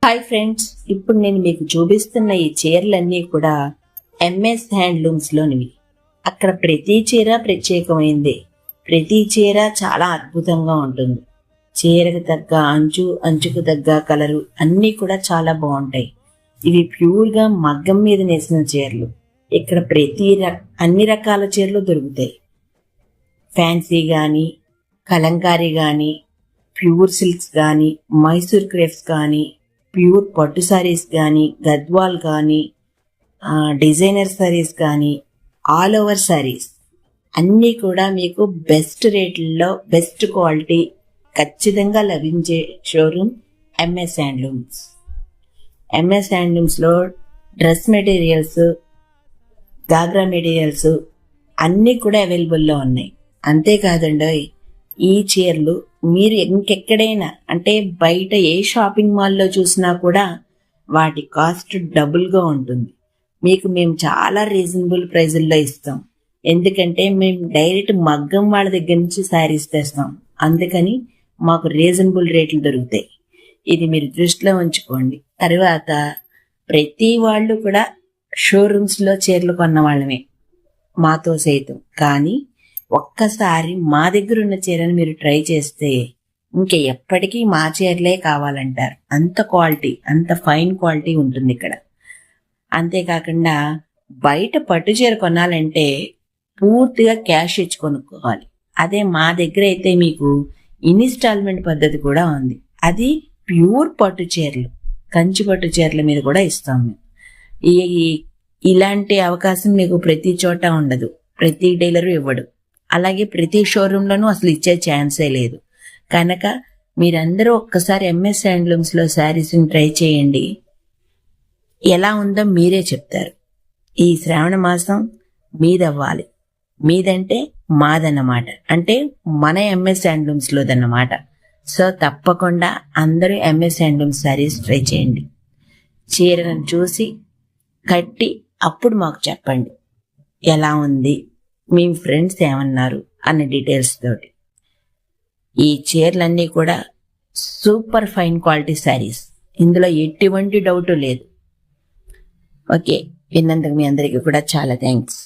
Hi friends, ఇప్పుడు నేను మీకు చూపిస్తున్న ఈ చీరలన్నీ కూడా ఎంఎస్ హ్యాండ్లూమ్స్ లోనివి. అక్కడ ప్రతి చీర ప్రత్యేకమైంది. ప్రతి చీర చాలా అద్భుతంగా ఉంటుంది. చీరకు తగ్గ అంచుకు తగ్గ కలరు అన్నీ కూడా చాలా బాగుంటాయి. ఇవి ప్యూర్గా మగ్గం మీద నేసిన చీరలు. ఇక్కడ అన్ని రకాల చీరలు దొరుకుతాయి. ఫ్యాన్సీ కానీ, కలంకారీ కానీ, ప్యూర్ సిల్క్స్ కానీ, మైసూర్ క్రేప్స్ కానీ, ప్యూర్ పట్టు సారీస్ కానీ, గద్వాల్ కానీ, డిజైనర్ సారీస్ కానీ, ఆల్ ఓవర్ సారీస్ అన్నీ కూడా మీకు బెస్ట్ రేట్లలో బెస్ట్ క్వాలిటీ ఖచ్చితంగా లభించే షోరూమ్ ఎంఎస్ హ్యాండ్లూమ్స్. ఎంఎస్ హ్యాండ్లూమ్స్లో డ్రెస్ మెటీరియల్స్, గాగ్రా మెటీరియల్స్ అన్నీ కూడా అవైలబుల్లో ఉన్నాయి. అంతేకాదండి, ఈ చీరలు మీరు ఇంకెక్కడైనా అంటే బయట ఏ షాపింగ్ మాల్లో చూసినా కూడా వాటి కాస్ట్ డబుల్గా ఉంటుంది. మీకు మేము చాలా రీజనబుల్ ప్రైజుల్లో ఇస్తాం. ఎందుకంటే మేము డైరెక్ట్ మగ్గం వాళ్ళ దగ్గర నుంచి శారీస్ తెస్తాం. అందుకని మాకు రీజనబుల్ రేట్లు దొరుకుతాయి. ఇది మీరు దృష్టిలో ఉంచుకోండి. తర్వాత ప్రతి వాళ్ళు కూడా షోరూమ్స్లో చీరలు కొన్న వాళ్ళమే, మాతో సైతం. కానీ ఒక్కసారి మా దగ్గర ఉన్న చీరను మీరు ట్రై చేస్తే ఇంకా ఎప్పటికీ మా చీరలే కావాలంటారు. అంత క్వాలిటీ, అంత ఫైన్ క్వాలిటీ ఉంటుంది ఇక్కడ. అంతేకాకుండా బయట పట్టు చీర కొనాలంటే పూర్తిగా క్యాష్ ఇచ్చి కొనుక్కోవాలి. అదే మా దగ్గర అయితే మీకు ఇన్స్టాల్మెంట్ పద్ధతి కూడా ఉంది. అది ప్యూర్ పట్టు చీరలు, కంచి పట్టు చీరల మీద కూడా ఇస్తాం మేము. ఇలాంటి అవకాశం మీకు ప్రతి చోట ఉండదు, ప్రతి డీలరు ఇవ్వడు. అలాగే ప్రతి షోరూంలోనూ అసలు ఇచ్చే ఛాన్సే లేదు. కనుక మీరందరూ ఒక్కసారి ఎంఎస్ హ్యాండ్లూమ్స్లో శారీస్ని ట్రై చేయండి. ఎలా ఉందో మీరే చెప్తారు. ఈ శ్రావణ మాసం మీదవ్వాలి. మీదంటే మాదన్నమాట, అంటే మన ఎంఎస్ హ్యాండ్లూమ్స్లోదన్నమాట. సో తప్పకుండా అందరూ ఎంఎస్ హ్యాండ్లూమ్స్ శారీస్ ట్రై చేయండి. చీరను చూసి కట్టి అప్పుడు మాకు చెప్పండి ఎలా ఉంది, మీ ఫ్రెండ్స్ ఏమన్నారు అన్న డీటెయిల్స్ తోటి. ఈ చీరలన్నీ కూడా సూపర్ ఫైన్ క్వాలిటీ శారీస్, ఇందులో ఎటువంటి డౌట్ లేదు. ఓకే, విన్నందుకు మీ అందరికీ కూడా చాలా థ్యాంక్స్.